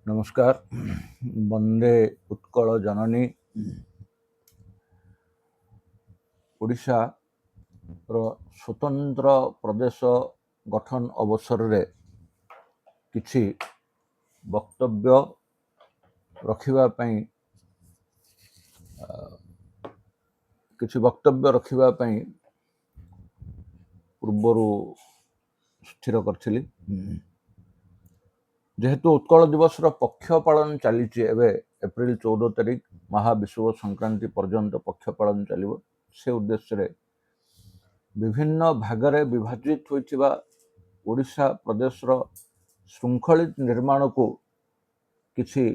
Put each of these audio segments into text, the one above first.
नमस्कार। वंदे उत्कल जननी ओडिशा रो स्वतंत्र प्रदेश गठन अवसर रे किछि वक्तव्य रखिबा पई पूर्वरु स्थिर करथिली। जेहेतु उत्कल दिवस पक्ष पालन चली एप्रिल 14 तारिख महाविषुव संक्रांति पर्यंत पक्ष पालन चलो से उद्देश्य विभिन्न भागरे विभाजित होइथिबा ओडिशा प्रदेश श्रृंखलित निर्माण को किछि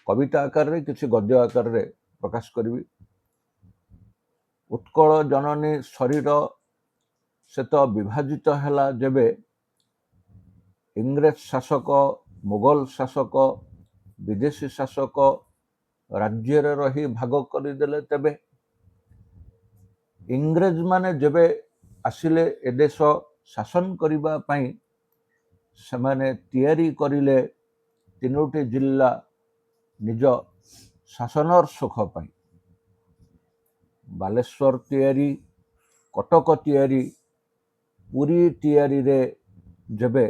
कविता आकार रे किछि गद्य आकार रे प्रकाश करी। उत्कल जननी शरीर से तो विभाजित हैला जेबे इंग्रेज शासक मुगल शासक विदेशी शासक राज्य रे रही भाग करदेले। तेबे इंग्रेज माने जेबे आसिले ए देश शासन करिबा पई सेमाने तैयारी करिले तीनोटी जिल्ला निज शासनर सुख पई। बालेश्वर तैयारी, कटक तैयारी, पुरी तैयारी रे जेबे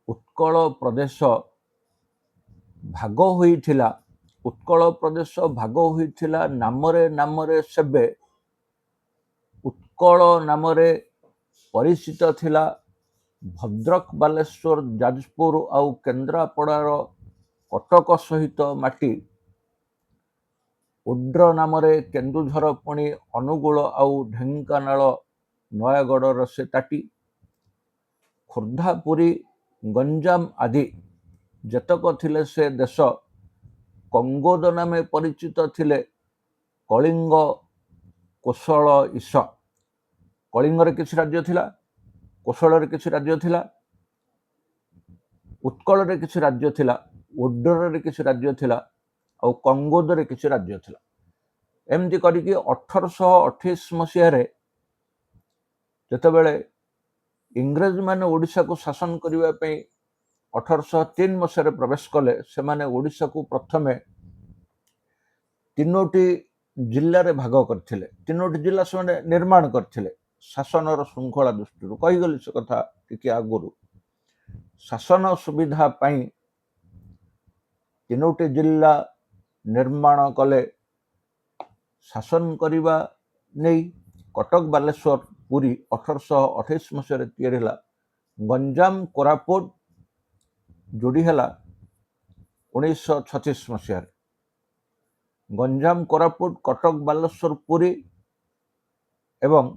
उत्कल प्रदेश भाग होइथिला, उत्कल प्रदेश भाग होइथिला नामरे सेबे उत्कल नामरे परिचित थिला भद्रक, बालेश्वर, जाजपुर आउ केन्द्रापड़ार कटक सहित माटी। उड्र नामरे केन्दुझर पुणी अनुगुल आउ ढेंकानाल नयागढ़ से ताटी। खोर्धा, पुरी, गंजाम आदि जतक थिले से देश कंगोद नामे परिचित थिले। कलिंग, कोशल, ईश। कलिंग रे किछि राज्य थिला, कोशल रे किछि राज्य थिला, उत्कल रे किछि राज्य थिला, उड्र रे किछि राज्य थिला और कंगोद रे किछि राज्य थिला। एमती करिकि 1828 मसीह रे जतबेले इंग्रेज माने ओडिशा को शासन करिबा पई 1803 मसीह रे प्रवेश कले, से माने ओडिशा को प्रथमे तीनोटी जिल्ला रे भाग करथिले। तीनोटी जिल्ला से माने निर्माण करथिले शासनर श्रृंखला दृष्टि कहि गली से कथा टिके आगुरु। शासन सुविधा पई तीनोटी जिल्ला निर्माण कले। शासन करिबा नै कटक, बालेश्वर, पुरी 1828 मसीह रे तैयारी हला। गंजाम, कोरापुट जोड़ी हला 1936 मसीह रे। गंजाम, कोरापुट, कटक, बालेश्वर, पुरी एवं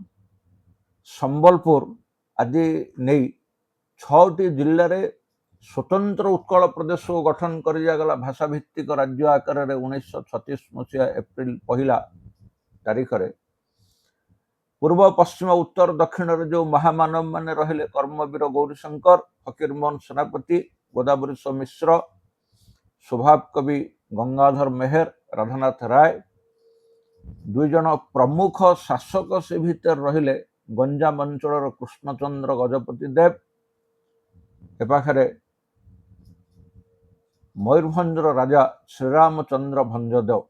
संबलपुर आदि नहीं 6टी जिल्ला रे स्वतंत्र उत्कल प्रदेश को गठन कर दिया गला भाषा भित्तिक राज्य आकार रे 1936 मसीहा एप्रिल 1 तारीख रे। पूर्व, पश्चिम, उत्तर, दक्षिण रे जो महामानव माने रहिले कर्मवीर गौरीशंकर, फकीरमोहन सेनापति, गोदावरीश मिश्र, स्वभाव कवि गंगाधर मेहर, राधानाथ राय, दुई जन प्रमुख शासक से भीतर रहिले गंजाम अंचल कृष्णचंद्र गजपति देव, एपाखरे मयूरभंजर राजा श्रीरामचंद्र भंजदेव।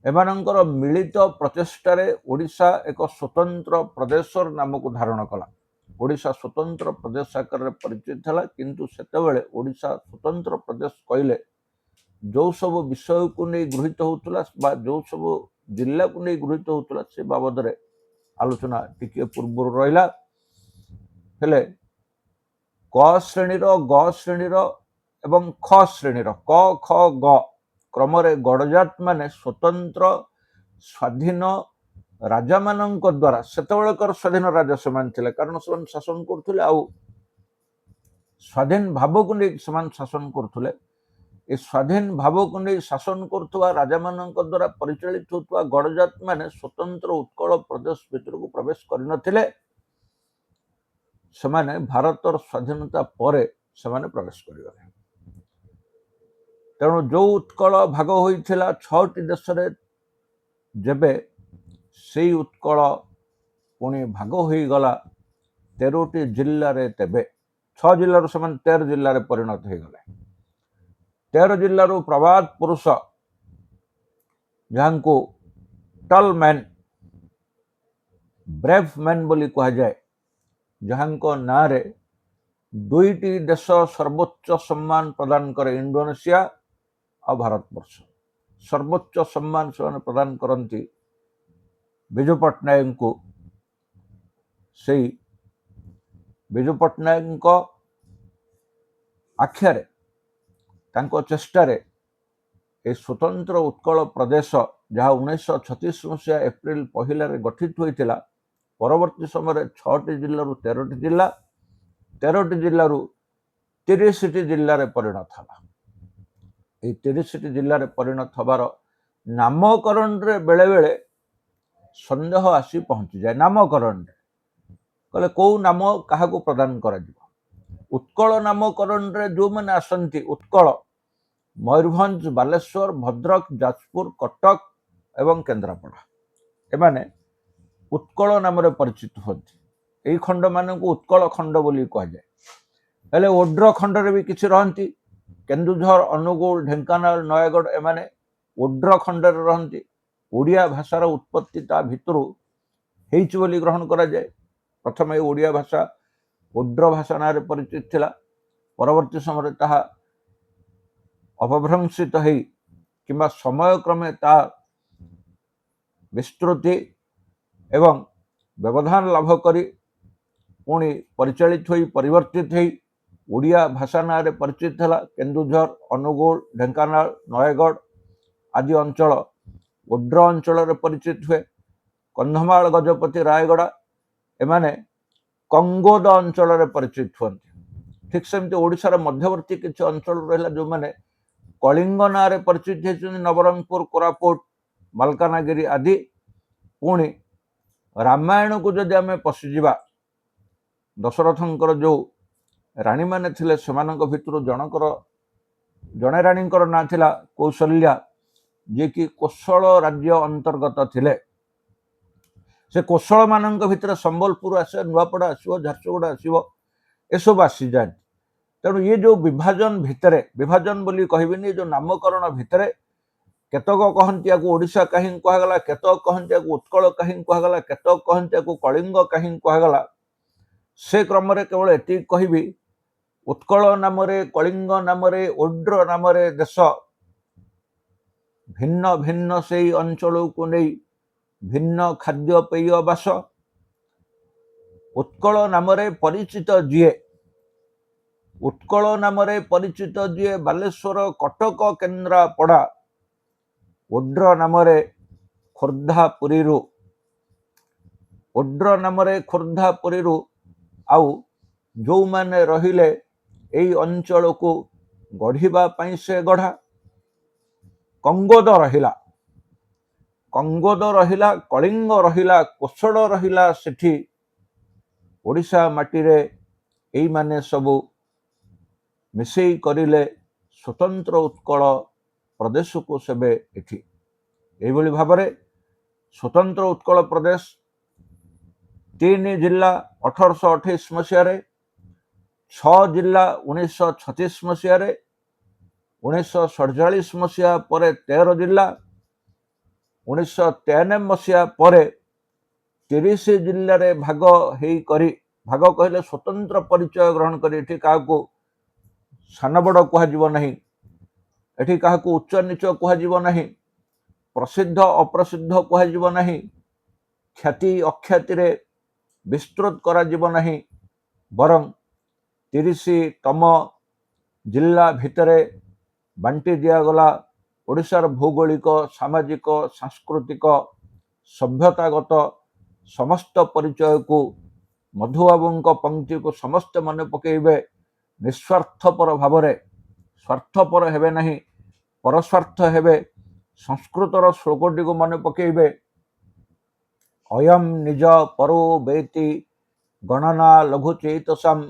एमानंकर मिलित प्रचेष्टा रे ओडिशा एक स्वतंत्र प्रदेशर नाम को धारण कला। ओडिशा स्वतंत्र प्रदेश आकार परिचित है, किंतु सेतेबेले ओडिशा स्वतंत्र प्रदेश कहले जो सब विषय को नहीं गृहीत होतला बा जो सब जिला को नहीं गृहीत होतला से बाबद रे आलोचना टिके पूर्व रहिला। हेले क श्रेणीर, ग श्रेणीर एवं ख श्रेणीर क, ख, ग क्रम गड़जात माने स्वतंत्र स्वाधीन राजा मानक द्वारा सेतेबेलकर स्वाधीन राजा समान थिले, कारण समान शासन करथुले आउ स्वाधीन भाव को नहीं समान शासन करथुले। ए स्वाधीन भाव को नहीं शासन करथुवा राजा मानक द्वारा परिचालित होतुवा गड़जात माने स्वतंत्र उत्कल प्रदेश भीतर को प्रवेश करि नथिले। समाने भारतर स्वाधीनता परे समाने प्रवेश करिगले। तेणु जो उत्कल भाग होइथिला 6टी देश रे जेबे सेई उत्कल पुणी भाग होई गला 13टी जिल्ला रे, तेबे 6 ଜିଲ୍ଲାରୁ ସେମାନେ 13 ଜିଲ୍ଲାରେ ପରିଣତ ହୋଇଗଲେ। 13 ଜିଲ୍ଲାରୁ ପ୍ରବାଦ ପୁରୁଷ ଯାହାଙ୍କୁ ଟଲ୍ ମ୍ୟାନ୍ ବ୍ରେଭ୍ ମ୍ୟାନ୍ ବୋଲି କୁହାଯାଏ, ଯାହାଙ୍କ ନାଁରେ 2ଟି ଦେଶ ସର୍ବୋଚ୍ଚ ସମ୍ମାନ ପ୍ରଦାନ କରେ, ଇଣ୍ଡୋନେସିଆ ଆଉ ଭାରତବର୍ଷ। ସର୍ବୋଚ୍ଚ ସମ୍ମାନ ସେମାନେ ପ୍ରଦାନ କରନ୍ତି ବିଜୁ ପଟ୍ଟନାୟକଙ୍କୁ। ସେଇ ବିଜୁ ପଟ୍ଟନାୟକଙ୍କ ଆଖ୍ୟାରେ, ତାଙ୍କ ଚେଷ୍ଟାରେ ଏ ସ୍ୱତନ୍ତ୍ର ଉତ୍କଳ ପ୍ରଦେଶ, ଯାହା 1936 ମସିହା ଏପ୍ରିଲ 1ରେ ଗଠିତ ହୋଇଥିଲା, ପରବର୍ତ୍ତୀ ସମୟରେ 6ଟି ଜିଲ୍ଲାରୁ 13ଟି ଜିଲ୍ଲା, 13ଟି ଜିଲ୍ଲାରୁ 30ଟି ଜିଲ୍ଲାରେ ପରିଣତ ହେଲା। এই 30ଟି ଜିଲ୍ଲାରେ ପରିଣତ ହେବାର ନାମକରଣରେ ବେଳେବେଳେ ସନ୍ଦେହ ଆସି ପହଞ୍ଚିଯାଏ। ନାମକରଣରେ କହିଲେ କେଉଁ ନାମ କାହାକୁ ପ୍ରଦାନ କରାଯିବ। ଉତ୍କଳ ନାମକରଣରେ ଯେଉଁମାନେ ଆସନ୍ତି, ଉତ୍କଳ ମୟୂରଭଞ୍ଜ, ବାଲେଶ୍ୱର, ଭଦ୍ରକ, ଯାଜପୁର, କଟକ ଏବଂ କେନ୍ଦ୍ରାପଡ଼ା, ଏମାନେ ଉତ୍କଳ ନାମରେ ପରିଚିତ ହୁଅନ୍ତି। ଏହି ଖଣ୍ଡମାନଙ୍କୁ ଉତ୍କଳ ଖଣ୍ଡ ବୋଲି କୁହାଯାଏ। ହେଲେ ଓଡ୍ର ଖଣ୍ଡରେ ବି କିଛି ରହନ୍ତି। କେନ୍ଦୁଝର, ଅନୁଗୁଳ, ଢେଙ୍କାନାଳ, ନୟାଗଡ଼, ଏମାନେ ଓଡ୍ର ଖଣ୍ଡରେ ରହନ୍ତି। ଓଡ଼ିଆ ଭାଷାର ଉତ୍ପତ୍ତି ତା ଭିତରୁ ହେଇଛି ବୋଲି ଗ୍ରହଣ କରାଯାଏ। ପ୍ରଥମେ ଓଡ଼ିଆ ଭାଷା ଓଡ୍ର ଭାଷା ନାଁରେ ପରିଚିତ ଥିଲା। ପରବର୍ତ୍ତୀ ସମୟରେ ତାହା ଅପଭ୍ରଂଶିତ ହେଇ କିମ୍ବା ସମୟକ୍ରମେ ତାହା ବିସ୍ତୃତି ଏବଂ ବ୍ୟବଧାନ ଲାଭ କରି ପୁଣି ପରିଚାଳିତ ହୋଇ ପରିବର୍ତ୍ତିତ ହୋଇ ଓଡ଼ିଆ ଭାଷା ନାଁରେ ପରିଚିତ ହେଲା। କେନ୍ଦୁଝର, ଅନୁଗୁଳ, ଢେଙ୍କାନାଳ, ନୟାଗଡ଼ ଆଦି ଅଞ୍ଚଳ ଓଡ୍ର ଅଞ୍ଚଳରେ ପରିଚିତ ହୁଏ। କନ୍ଧମାଳ, ଗଜପତି, ରାୟଗଡ଼ା ଏମାନେ କଙ୍ଗୋଦ ଅଞ୍ଚଳରେ ପରିଚିତ ହୁଅନ୍ତି। ଠିକ୍ ସେମିତି ଓଡ଼ିଶାର ମଧ୍ୟବର୍ତ୍ତୀ କିଛି ଅଞ୍ଚଳ ରହିଲା ଯେଉଁମାନେ କଳିଙ୍ଗ ନାଁରେ ପରିଚିତ ହେଇଛନ୍ତି, ନବରଙ୍ଗପୁର, କୋରାପୁଟ, ମାଲକାନଗିରି ଆଦି। ପୁଣି ରାମାୟଣକୁ ଯଦି ଆମେ ପଶିଯିବା, ଦଶରଥଙ୍କର ଯେଉଁ ରାଣୀମାନେ ଥିଲେ ସେମାନଙ୍କ ଭିତରୁ ଜଣେ ରାଣୀଙ୍କର ନାଁ ଥିଲା କୌଶଲ୍ୟା, ଯିଏକି କୋଶଳ ରାଜ୍ୟ ଅନ୍ତର୍ଗତ ଥିଲେ। ସେ କୋଶଳମାନଙ୍କ ଭିତରେ ସମ୍ବଲପୁର ଆସିବ, ନୂଆପଡ଼ା ଆସିବ, ଝାରସୁଗୁଡ଼ା ଆସିବ, ଏସବୁ ଆସିଯାଆନ୍ତି। ତେଣୁ ଇଏ ଯେଉଁ ବିଭାଜନ ବୋଲି କହିବିନି, ଏ ଯେଉଁ ନାମକରଣ ଭିତରେ କେତେକ କହନ୍ତି ୟାକୁ ଓଡ଼ିଶା କାହିଁକି କୁହାଗଲା, କେତେକ କହନ୍ତି ୟାକୁ ଉତ୍କଳ କାହିଁକି କୁହାଗଲା, କେତେକ କହନ୍ତି ୟାକୁ କଳିଙ୍ଗ କାହିଁକି କୁହାଗଲା। ସେ କ୍ରମରେ କେବଳ ଏତିକି କହିବି, ଉତ୍କଳ ନାମରେ, କଳିଙ୍ଗ ନାମରେ, ଓଡ୍ର ନାମରେ ଦେଶ ଭିନ୍ନ ଭିନ୍ନ ସେଇ ଅଞ୍ଚଳକୁ ନେଇ ଭିନ୍ନ ଖାଦ୍ୟପେୟ ବାସ। ଉତ୍କଳ ନାମରେ ପରିଚିତ ଯିଏ ବାଲେଶ୍ୱର, କଟକ, କେନ୍ଦ୍ରାପଡ଼ା, ଓଡ୍ର ନାମରେ ଖୋର୍ଦ୍ଧା ପୁରୀରୁ ଆଉ ଯେଉଁମାନେ ରହିଲେ ଏଇ ଅଞ୍ଚଳକୁ ଗଢ଼ିବା ପାଇଁ ସେ ଗଢ଼ା। କଙ୍ଗୋଦ ରହିଲା, କଳିଙ୍ଗ ରହିଲା, କୋଶଳ ରହିଲା। ସେଠି ଓଡ଼ିଶା ମାଟିରେ ଏଇମାନେ ସବୁ ମିଶେଇ କରିଲେ ସ୍ୱତନ୍ତ୍ର ଉତ୍କଳ ପ୍ରଦେଶକୁ ସେବେ ଏଠି। ଏଇଭଳି ଭାବରେ ସ୍ୱତନ୍ତ୍ର ଉତ୍କଳ ପ୍ରଦେଶ 3 ଜିଲ୍ଲା 1828 ମସିହାରେ, 6 ଜିଲ୍ଲା 1936 ମସିହାରେ, 1947 ମସିହା ପରେ 13 ଜିଲ୍ଲା, 1993 ମସିହା ପରେ 30 ଜିଲ୍ଲାରେ ଭାଗ କହିଲେ ସ୍ୱତନ୍ତ୍ର ପରିଚୟ ଗ୍ରହଣ କରି, ଏଠି କାହାକୁ ସାନ ବଡ଼ କୁହାଯିବ ନାହିଁ, ଏଠି କାହାକୁ ଉଚ୍ଚ ନିଚ କୁହାଯିବ ନାହିଁ, ପ୍ରସିଦ୍ଧ ଅପ୍ରସିଦ୍ଧ କୁହାଯିବ ନାହିଁ, ଖ୍ୟାତି ଅଖ୍ୟାତିରେ ବିସ୍ତୃତ କରାଯିବ ନାହିଁ। ବରଂ 30ତମ ଜିଲ୍ଲା ଭିତରେ ବାଣ୍ଟି ଦିଆଗଲା ଓଡ଼ିଶାର ଭୌଗୋଳିକ, ସାମାଜିକ, ସାଂସ୍କୃତିକ, ସଭ୍ୟତାଗତ ସମସ୍ତ ପରିଚୟକୁ। ମଧୁବାବୁଙ୍କ ପଂକ୍ତିକୁ ସମସ୍ତେ ମନେ ପକାଇବେ, ନିଃସ୍ୱାର୍ଥପର ଭାବରେ। ସ୍ୱାର୍ଥପର ହେବେ ନାହିଁ, ପରସ୍ୱାର୍ଥ ହେବେ। ସଂସ୍କୃତର ଶ୍ଲୋକଟିକୁ ମନେ ପକାଇବେ, ଅୟମ୍ ନିଜ ପରୋ ବେତି ଗଣନା ଲଘୁ ଚେତସାମ୍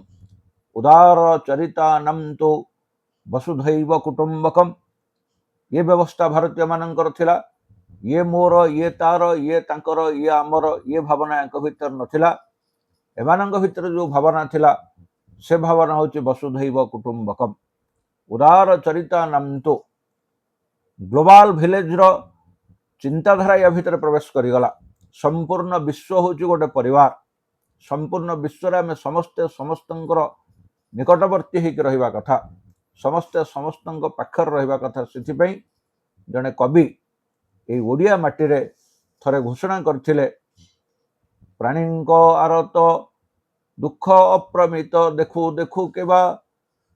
ଉଦାର ଚରିତାନାଂ ତୁ ବସୁଧୈବ କୁଟୁମ୍ବକମ୍। ଏ ବ୍ୟବସ୍ଥା ଭାରତୀୟ ମାନଙ୍କର ଥିଲା। ଇଏ ମୋର, ଇଏ ତାର, ଇଏ ତାଙ୍କର, ଇଏ ଆମର, ଇଏ ଭାବନା ୟାଙ୍କ ଭିତରେ ନଥିଲା। ଏମାନଙ୍କ ଭିତରେ ଯେଉଁ ଭାବନା ଥିଲା से भावना हूँ वसुधैव कुटुंबकम। उदार चरिता नाम तो ग्लोबाल विलेज रो चिंताधारा या भितर प्रवेश करिगला। संपूर्ण विश्व हूँ गोटे परिवार। संपूर्ण विश्व आम समस्ते समस्तंकर निकटवर्ती होकर रहिबा कथा, समस्ते समस्तंक पाखर रहिबा कथा। से जड़े कवि ये ओडिया माटी रे थरे घोषणा करथिले, प्राणी आरत दुख अप्रमित देखु देखु केबा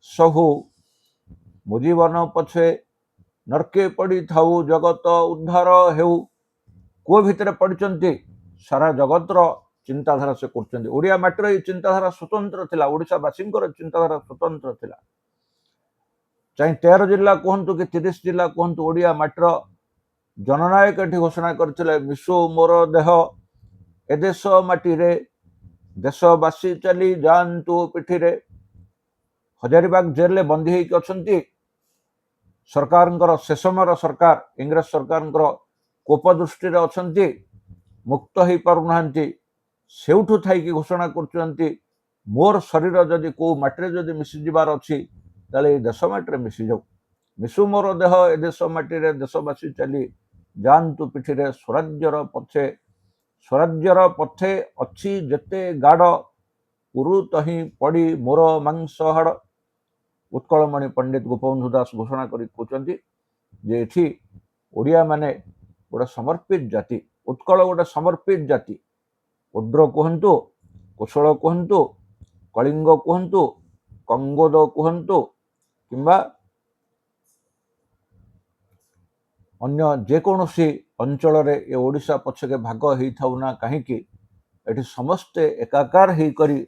सहु, मो जीवन पछे नरके पड़ी थाऊ जगत उद्धार हेउ। को भितर पड़चंती सारा जगतर चिंताधारा से करचंती। ओडिया माटीर ये चिंताधारा स्वतंत्र थिला, ओडिशावासी चिंताधारा स्वतंत्र थिला। चाहे 13 जिला कहतु कि 30 जिला कहतु, ओडिया माटीर जननायक एठी घोषणा करथिले, मिशु मोर देह ए देश माटी रे, देशवासी चली जातु पिठी रे। हजारीबाग जेल बंदी होइक अछंती। सरकार शेषमर सरकार इंग्रेज सरकार कोप दृष्टि अछंती, मुक्त हो पारुनाहांती। सेउठु थाइकी घोषणा करचंती, मोर शरीर जदि को माटी जदि मिसी जिबार अछि ताले ए देश माटी मिसी जाऊ। मिशु मोर देह ए देश माटी रे, देशवासी चली जातु पिठी रे। स्वराज्यर पथे अच्छी जेते गाड़, पुरु तही पड़ी मोर मांस हाड़। उत्कलमणि पंडित गोपबंधु दास घोषणा करी कहते जे एठी ओडिया माने गोटे समर्पित जाति। उत्कल गोटे समर्पित जाति। उड्र कहतु, कोशल कहतु, कलिंग कहतु, कंगोद कहतु, किंबा अन्य जेकोसी अंचल रे ए ओडिशा पछके भाग होई थाउ ना काहेकि, एठी समस्ते एकाकार ही करी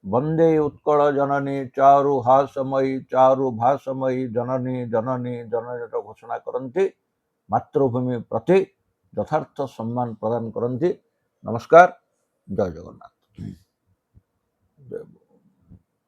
वंदे उत्कल जननी चारु हासमयी, चारु भासमयी जननी जननी जननी घोषणा करती। मातृभूमि प्रति यथार्थ सम्मान प्रदान करती। नमस्कार, जय जगन्नाथ। जय।